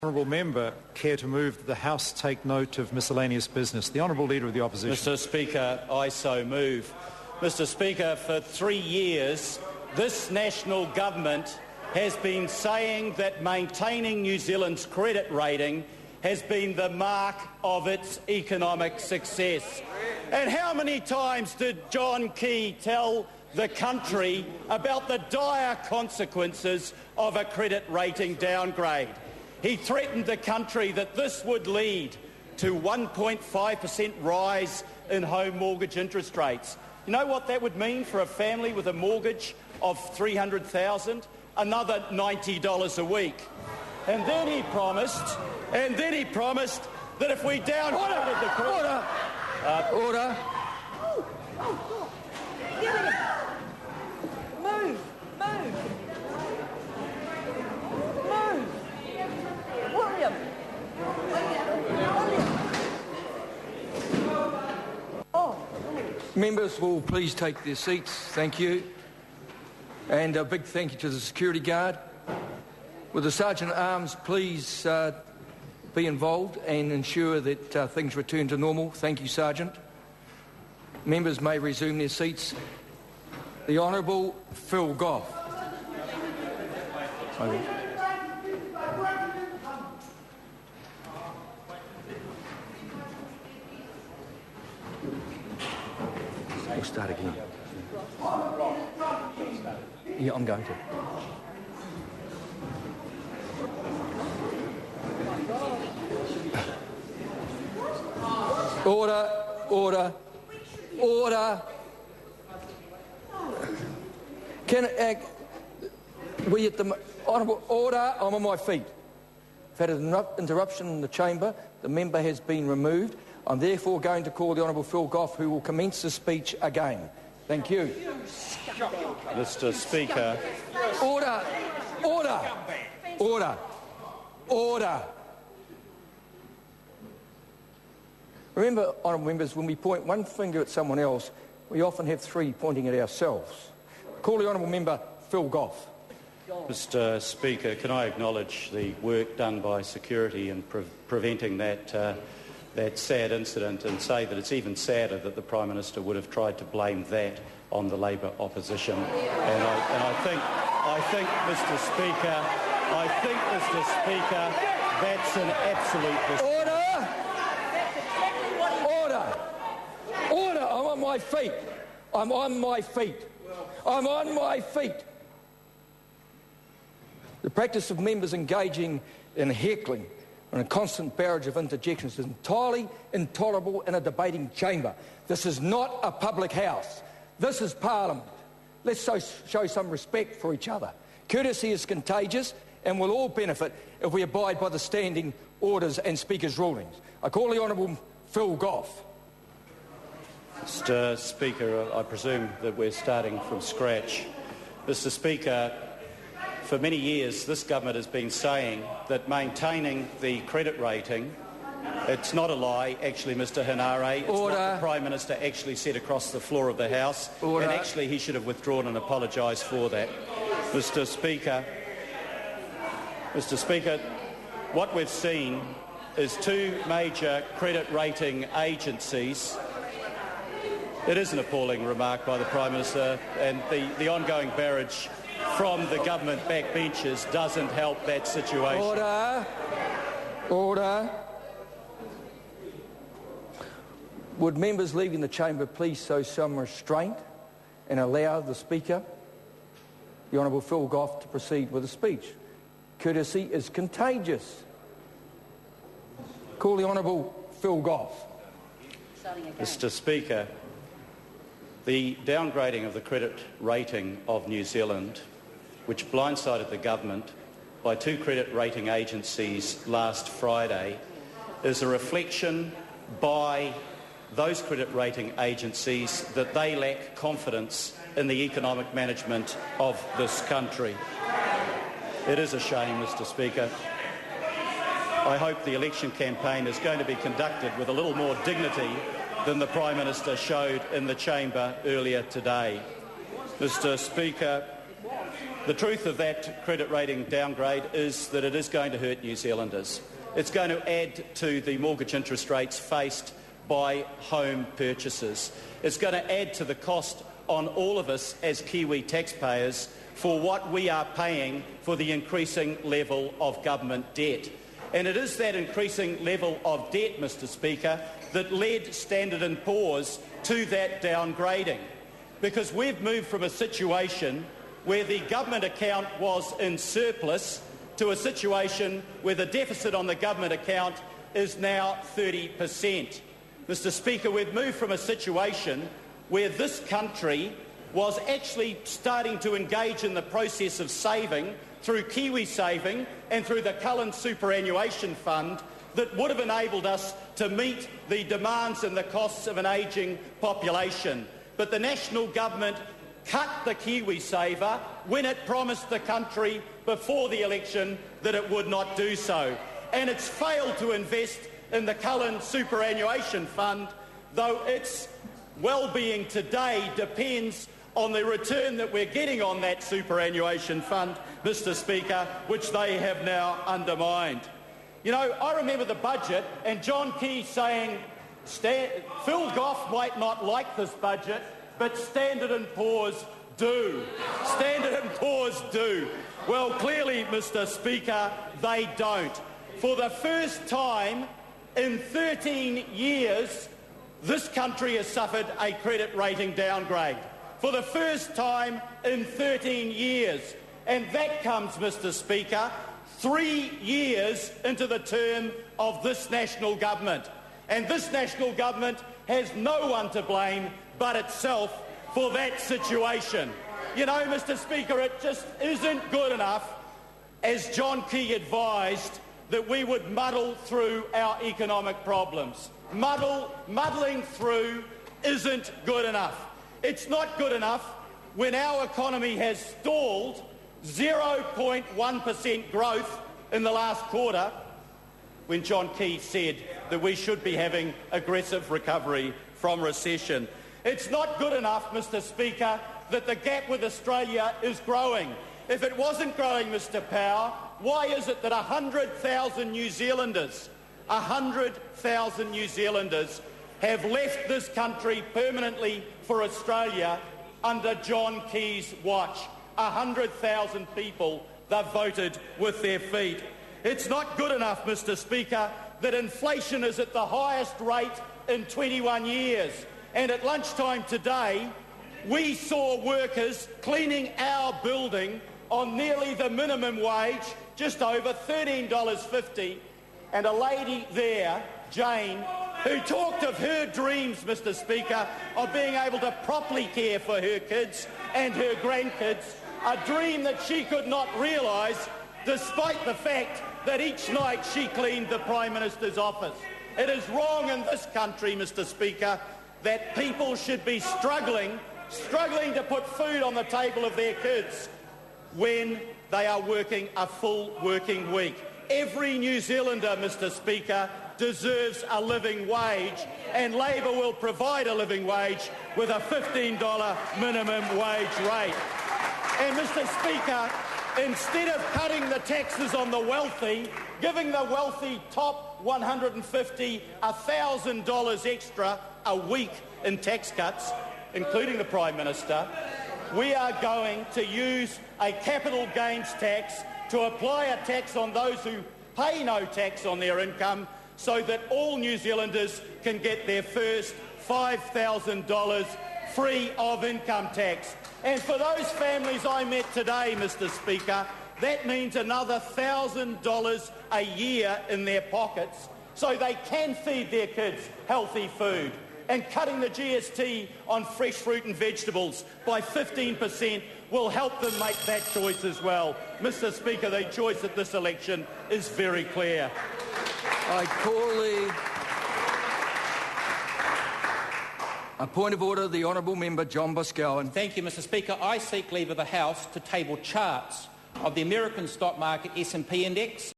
Honourable Member care to move that the House take note of miscellaneous business? The Honourable Leader of the Opposition. Mr Speaker, I so move. Mr Speaker, for 3 years this national government has been saying that maintaining New Zealand's credit rating has been the mark of its economic success. And how many times did John Key tell the country about the dire consequences of a credit rating downgrade? He threatened the country that this would lead to 1.5% rise in home mortgage interest rates. You know what that would mean for a family with a mortgage of $300,000? Another $90 a week. And then he promised that if we downgraded the credit... Order. Move. William. Members will please take their seats. Thank you. And a big thank you to the security guard. Will the Sergeant at Arms please be involved and ensure that things return to normal? Thank you, Sergeant. Members may resume their seats. The Honourable Phil Goff. We'll start again. Yeah, I'm going to. Order. Can we at the Honourable Order? I'm on my feet. I've had an interruption in the chamber. The member has been removed. I'm therefore going to call the Honourable Phil Goff, who will commence the speech again. Thank you. Mr Speaker. Order. Remember, honourable members, when we point one finger at someone else, we often have three pointing at ourselves. Call the honourable member Phil Goff. Mr Speaker, can I acknowledge the work done by security in preventing that sad incident, and say that it's even sadder that the Prime Minister would have tried to blame that on the Labour opposition. And I think, Mr Speaker, that's an absolute mistake. Order! I'm on my feet. The practice of members engaging in heckling and a constant barrage of interjections is entirely intolerable in a debating chamber. This is not a public house. This is Parliament. Let's show some respect for each other. Courtesy is contagious and we'll all benefit if we abide by the standing orders and Speaker's rulings. I call the Honourable Phil Goff. Mr Speaker, I presume that we're starting from scratch. Mr Speaker, for many years this government has been saying that maintaining the credit rating, it's not a lie, actually, Mr Henare, it's what the Prime Minister actually said across the floor of the House, and actually he should have withdrawn and apologised for that. Mr Speaker, what we've seen is two major credit rating agencies. It is an appalling remark by the Prime Minister, and the ongoing barrage from the government backbenchers doesn't help that situation. Order. Would members leaving the chamber please show some restraint and allow the Speaker, the Honourable Phil Goff, to proceed with the speech? Courtesy is contagious. Call the Honourable Phil Goff. Mr Speaker, the downgrading of the credit rating of New Zealand, which blindsided the government by two credit rating agencies last Friday, is a reflection by those credit rating agencies that they lack confidence in the economic management of this country. It is a shame, Mr Speaker. I hope the election campaign is going to be conducted with a little more dignity than the Prime Minister showed in the chamber earlier today. Mr Speaker, The truth of that credit rating downgrade is that it is going to hurt New Zealanders. It's going to add to the mortgage interest rates faced by home purchases. It's going to add to the cost on all of us as Kiwi taxpayers for what we are paying for the increasing level of government debt. And it is that increasing level of debt, Mr Speaker, that led Standard & Poor's to that downgrading. Because we've moved from a situation where the government account was in surplus to a situation where the deficit on the government account is now 30%. Mr Speaker, we've moved from a situation where this country was actually starting to engage in the process of saving through Kiwi Saving and through the Cullen Superannuation Fund that would have enabled us to meet the demands and the costs of an ageing population. But the national government cut the Kiwi Saver when it promised the country before the election that it would not do so. And it's failed to invest in the Cullen Superannuation Fund, though its well-being today depends on the return that we're getting on that superannuation fund, Mr Speaker, which they have now undermined. You know, I remember the budget and John Key saying, Phil Goff might not like this budget, but Standard & Poor's do. Standard & Poor's do. Well, clearly, Mr Speaker, they don't. For the first time in 13 years, this country has suffered a credit rating downgrade. For the first time in 13 years. And that comes, Mr Speaker, 3 years into the term of this national government. And this national government has no one to blame but itself for that situation. You know, Mr Speaker, it just isn't good enough, as John Key advised, that we would muddle through our economic problems. Muddling through isn't good enough. It's not good enough when our economy has stalled 0.1% growth in the last quarter, when John Key said that we should be having aggressive recovery from recession. It's not good enough, Mr Speaker, that the gap with Australia is growing. If it wasn't growing, Mr Power, why is it that 100,000 New Zealanders, 100,000 New Zealanders have left this country permanently for Australia under John Key's watch? 100,000 people that voted with their feet. It's not good enough, Mr Speaker, that inflation is at the highest rate in 21 years. And at lunchtime today, we saw workers cleaning our building on nearly the minimum wage, just over $13.50, and a lady there, Jane, who talked of her dreams, Mr Speaker, of being able to properly care for her kids and her grandkids, a dream that she could not realise despite the fact that each night she cleaned the Prime Minister's office. It is wrong in this country, Mr Speaker, that people should be struggling to put food on the table of their kids when they are working a full working week. Every New Zealander, Mr Speaker, deserves a living wage, and Labor will provide a living wage with a $15 minimum wage rate. And Mr Speaker, instead of cutting the taxes on the wealthy, giving the wealthy top 150 $1,000 extra a week in tax cuts, including the Prime Minister, we are going to use a capital gains tax to apply a tax on those who pay no tax on their income, so that all New Zealanders can get their first $5,000 free of income tax. And for those families I met today, Mr Speaker, that means another $1,000 a year in their pockets so they can feed their kids healthy food. And cutting the GST on fresh fruit and vegetables by 15% will help them make that choice as well. Mr Speaker, the choice at this election is very clear. I call a point of order, the Honourable Member John Boscawen. Thank you, Mr Speaker. I seek leave of the House to table charts of the American stock market S&P index